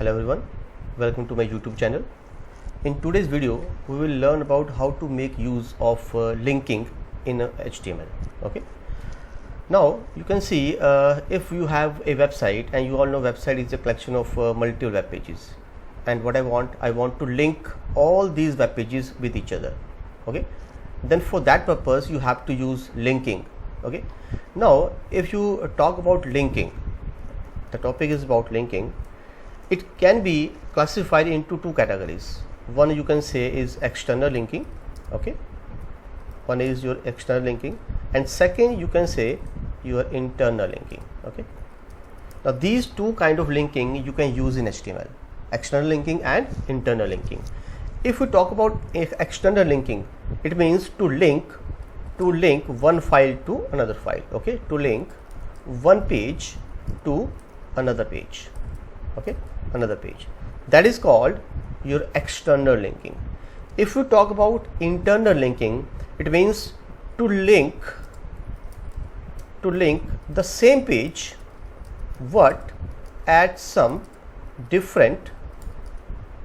Hello everyone, welcome to my YouTube channel. In today's video we will learn about how to make use of linking in HTML. Okay, now you can see if you have a website, and you all know website is a collection of multiple web pages, and what I want to link all these web pages with each other. Okay, then for that purpose you have to use linking. Okay, now if you talk about linking, the topic is about linking. It can be classified into two categories. One you can say is external linking. Okay, one is your external linking, and second you can say your internal linking. Okay, now these two kind of linking you can use in HTML: external linking and internal linking. If we talk about external linking, it means to link one file to another file. Okay, to link one page to another page. Okay, another page, that is called your external linking. If you talk about internal linking, it means to link the same page but at some different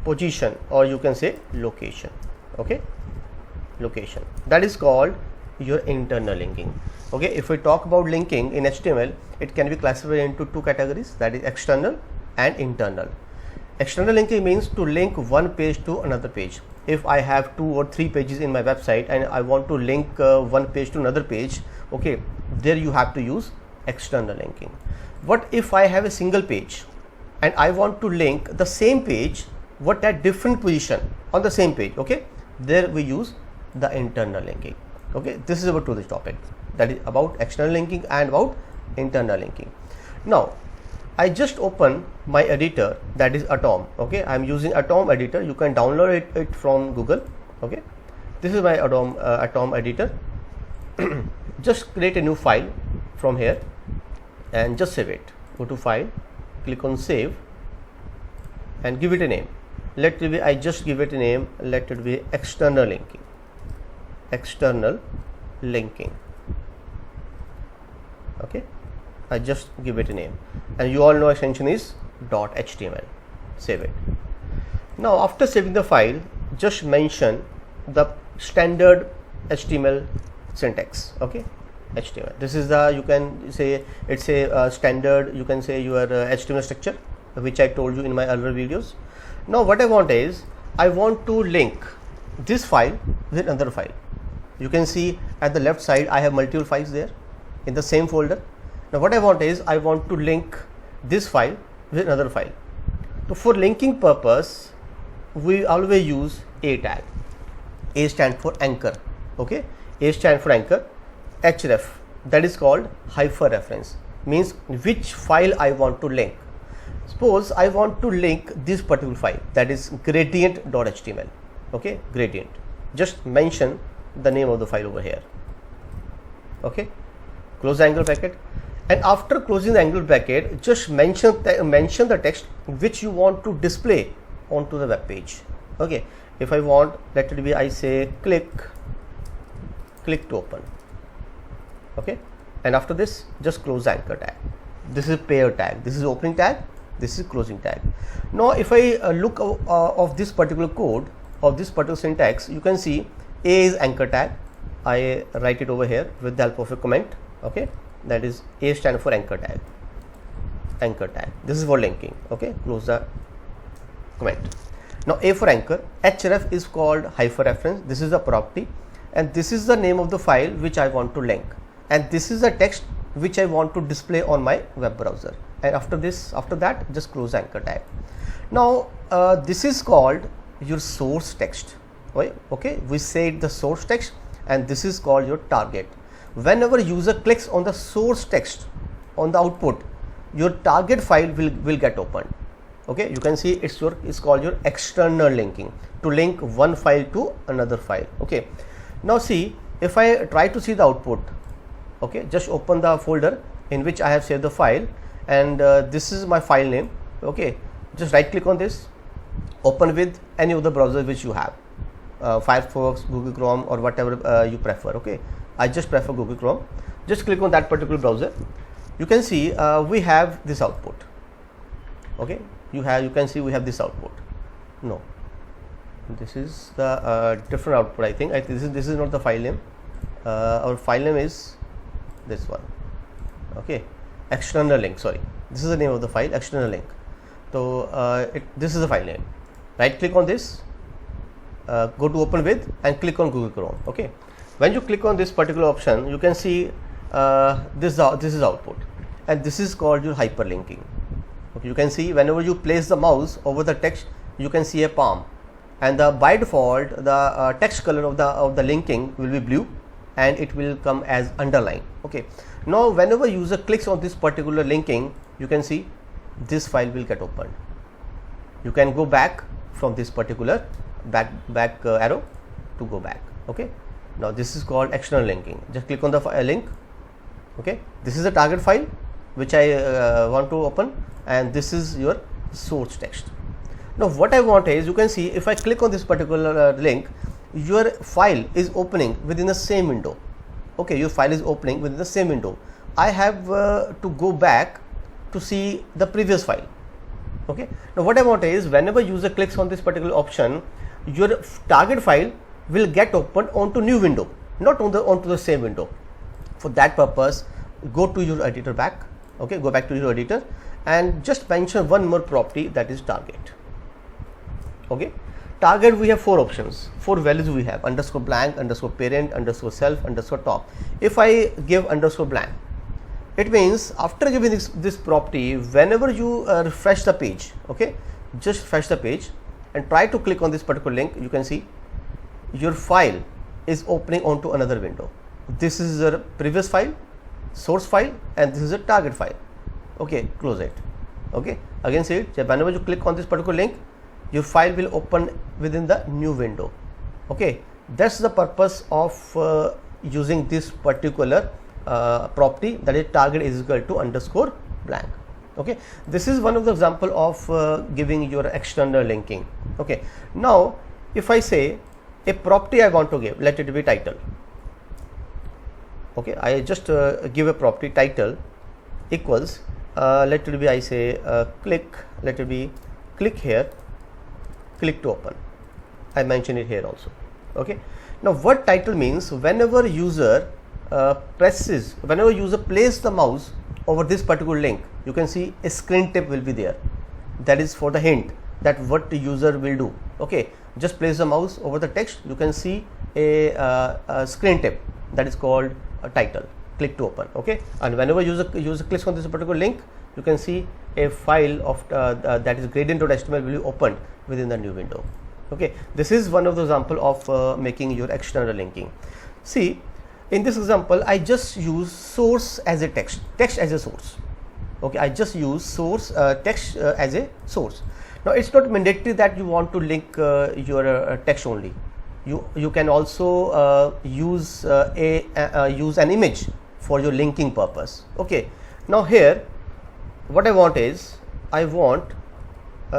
position, or you can say location. Okay, location, that is called your internal linking. Okay, if we talk about linking in HTML, it can be classified into two categories, that is external and internal. External linking means to link one page to another page. If I have 2 or 3 pages in my website and I want to link one page to another page, okay, there you have to use external linking. What if I have a single page and I want to link the same page but at different position on the same page? Okay, there we use the internal linking. Okay, this is about this topic, that is about external linking and about internal linking. Now I just open my editor, that is Atom. Okay, I am using Atom editor. You can download it from Google. Okay, this is my Atom editor. Just create a new file from here and just save it. Go to file, click on save and give it a name. Let it be, I just give it a name, let it be external linking. External linking. Okay, I just give it a name, and you all know extension is .html. Save it. Now after saving the file, just mention the standard HTML syntax. Okay, HTML, this is the, you can say it's a standard, you can say your HTML structure, which I told you in my earlier videos. Now what I want is, I want to link this file with another file. You can see at the left side I have multiple files there in the same folder. Now what I want is, I want to link this file with another file. So for linking purpose, we always use A tag. A stands for anchor. Okay, A stands for anchor. Href, that is called hyperreference, means which file I want to link. Suppose I want to link this particular file, that is gradient.html. Okay, gradient, just mention the name of the file over here. Okay, close the angle bracket, and after closing the angle bracket, just mention the text which you want to display onto the web page. Okay, if I want, let it be, I say click to open. Okay, and after this just close the anchor tag. This is pair tag, this is opening tag, this is closing tag. Now if I look of this particular code, of this particular syntax, you can see A is anchor tag. I write it over here with the help of a comment. Okay, that is A stand for anchor tag. Anchor tag, this is for linking. Okay, close the comment. Now A for anchor. Href is called hyperreference. This is the property, and this is the name of the file which I want to link, and this is the text which I want to display on my web browser. And after that just close the anchor tag. Now this is called your source text. Okay, we said the source text, and this is called your target. Whenever user clicks on the source text on the output, your target file will get opened. Okay, you can see it's called your external linking, to link one file to another file. Okay, now see, if I try to see the output, okay, just open the folder in which I have saved the file, and this is my file name. Okay, just right click on this, open with any of the browser which you have, Firefox, Google Chrome, or whatever you prefer. Okay, I just prefer Google Chrome. Just click on that particular browser. You can see we have this output. Okay, you can see we have this output. No, this is the different output. I think this is not the file name. Our file name is this one. Okay, external link. Sorry, this is the name of the file, external link. So this is the file name. Right click on this, go to open with, and click on Google Chrome. Okay, when you click on this particular option, you can see this is output, and this is called your hyperlinking. Okay, you can see whenever you place the mouse over the text, you can see a palm, and by default the text color of the linking will be blue, and it will come as underline. Okay, now whenever user clicks on this particular linking, you can see this file will get opened. You can go back from this particular back arrow to go back. Okay, now this is called external linking. Just click on the link. Okay, this is the target file which I want to open, and this is your source text. Now what I want is, you can see if I click on this particular link, your file is opening within the same window. Okay, your file is opening within the same window. I have to go back to see the previous file. Okay, now what I want is, whenever user clicks on this particular option, your target file will get opened onto new window, not onto the same window. For that purpose, go to your editor back. Okay, go back to your editor and just mention one more property, that is target. Okay, target, we have 4 options, 4 values we have: underscore blank, underscore parent, underscore self, underscore top. If I give underscore blank, it means after giving this property, whenever you refresh the page, okay, just refresh the page and try to click on this particular link, you can see your file is opening onto another window. This is your previous file, source file, and this is a target file. Okay, close it. Okay, again say it, whenever you click on this particular link, your file will open within the new window. Okay, that's the purpose of using this particular property, that is target is equal to underscore blank. Okay, this is one of the example of giving your external linking. Okay, now if I say a property I want to give, let it be title. Okay, I just give a property title equals let it be, I say click, let it be click here, click to open. I mention it here also. Okay, now what title means, whenever user whenever user places the mouse over this particular link, you can see a screen tip will be there. That is for the hint that what the user will do. Okay, just place the mouse over the text, you can see a screen tip, that is called a title. Click to open. Okay, and whenever user clicks on this particular link, you can see a file of that is gradient.html will be opened within the new window. Okay, this is one of the example of making your external linking. See, in this example, I just use source as a text as a source. Okay, I just use source text as a source. Now it's not mandatory that you want to link your text only. You can also use use an image for your linking purpose. Okay, now here what I want is, I want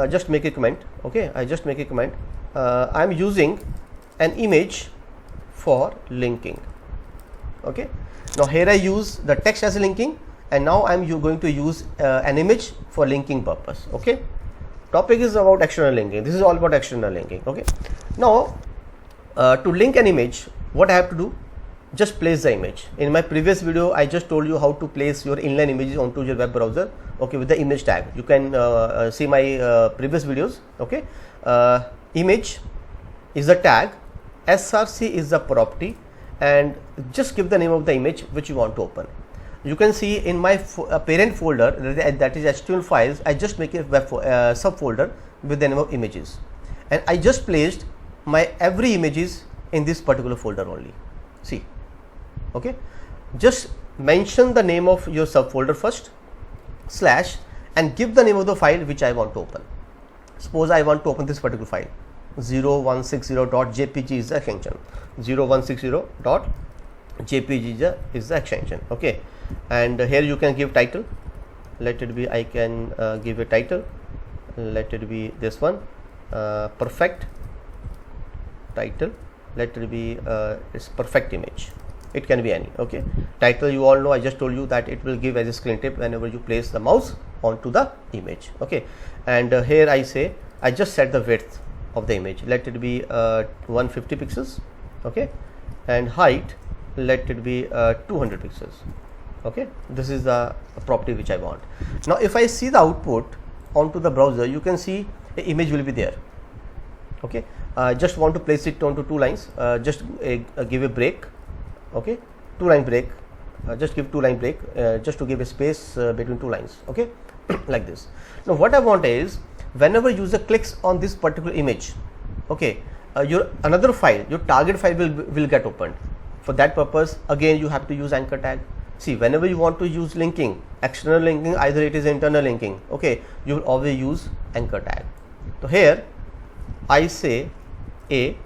just make a comment. Okay, I just make a comment. I am using an image for linking. Okay, now here I use the text as a linking, and now I am going to use an image for linking purpose. Okay, topic is about external linking. This is all about external linking. Okay, now to link an image, what I have to do, just place the image. In my previous video, I just told you how to place your inline images onto your web browser. Okay, with the image tag. You can see my previous videos. Okay, image is the tag, src is the property, and just give the name of the image which you want to open. You can see in my parent folder, that is HTML files, I just make a web subfolder with the name of images, and I just placed my every images in this particular folder only. See, okay, just mention the name of your subfolder first, slash, and give the name of the file which I want to open. Suppose I want to open this particular file, 0160.jpg is the extension, 0160.jpg is the extension. Okay, and here you can give title, let it be, I can give a title, let it be this one, perfect title, let it be it's perfect image, it can be any. Okay, title, you all know, I just told you that it will give as a screen tip whenever you place the mouse onto the image. Okay, and here I say I just set the width of the image, let it be 150 pixels. Okay, and height let it be 200 pixels. Okay, this is the property which I want. Now if I see the output onto the browser, you can see the image will be there. Okay, just want to place it onto 2 lines, just give a break. Okay, 2-line break, just give 2-line break, just to give a space between 2 lines. Okay, like this. Now what I want is, whenever user clicks on this particular image, okay, your another file, your target file will get opened. For that purpose, again you have to use anchor tag. See, whenever you want to use linking, external linking, either it is internal linking, okay, you will always use anchor tag. So here I say A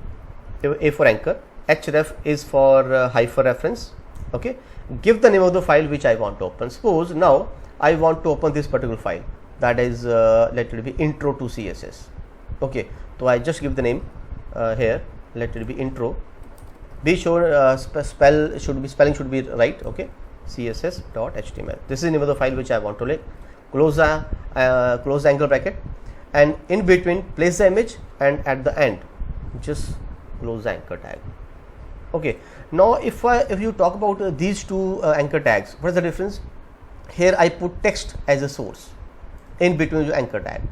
for anchor, href is for hyperreference. Okay, give the name of the file which I want to open. Suppose now I want to open this particular file, that is let it be intro to CSS. Okay, so I just give the name here, let it be intro. Be sure spelling should be right. Okay, css.html. This is the name of the file which I want to link. Close the angle bracket, and in between place the image, and at the end just close the anchor tag. Okay, now if you talk about these two anchor tags, what is the difference? Here I put text as a source in between the anchor tag,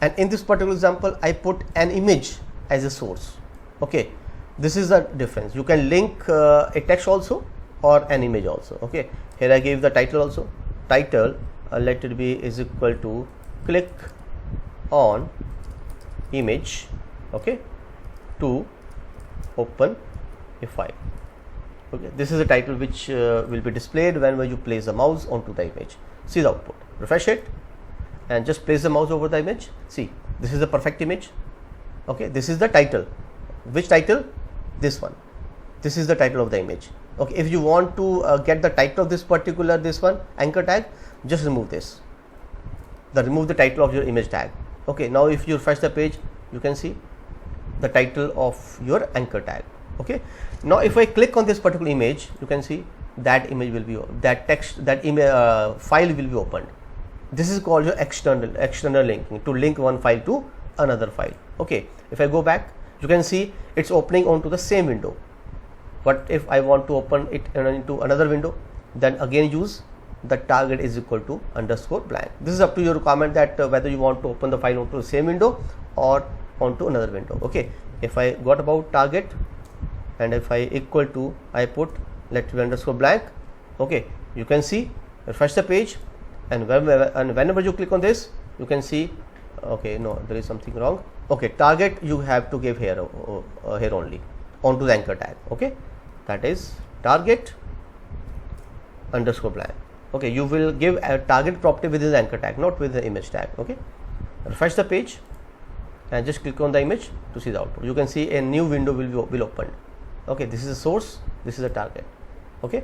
and in this particular example I put an image as a source. Okay, this is the difference. You can link a text also or an image also. Okay, here I gave the title also. Title let it be is equal to click on image, okay, to open a file. Okay, this is the title which will be displayed whenever you place the mouse onto the image. See the output, refresh it and just place the mouse over the image. See, this is the perfect image. Okay, this is the title. Which title? This one. This is the title of the image. Okay, if you want to get the title of this particular anchor tag, just remove this. Remove the title of your image tag. Okay, now if you refresh the page, you can see the title of your anchor tag. Okay, now if I click on this particular image, you can see that image will be, that text, that image file will be opened. This is called your external linking, to link one file to another file. Okay, if I go back, you can see it's opening onto the same window. But if I want to open it into another window, then again use the target is equal to _blank. This is up to your requirement, that whether you want to open the file onto the same window or onto another window. Okay, if I got about target, and if I equal to, I put let it be _blank. Okay, you can see, refresh the page, and whenever you click on this, you can see, okay, no, there is something wrong. Okay, target you have to give here here only onto the anchor tag. Okay, that is target _blank. Okay, you will give a target property within the anchor tag, not with the image tag. Okay, refresh the page and just click on the image to see the output. You can see a new window will open. Okay, this is the source, this is the target. Okay,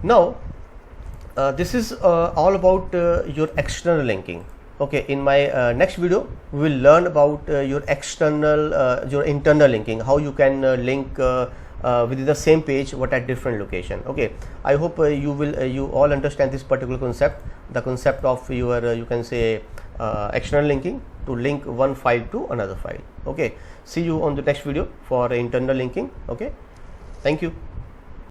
now this is all about your external linking. Okay, in my next video we will learn about your internal linking, how you can link within the same page but at different location. Okay, I hope you all understand this particular concept, the concept of your you can say external linking, to link one file to another file. Okay, see you on the next video for internal linking. Okay, thank you.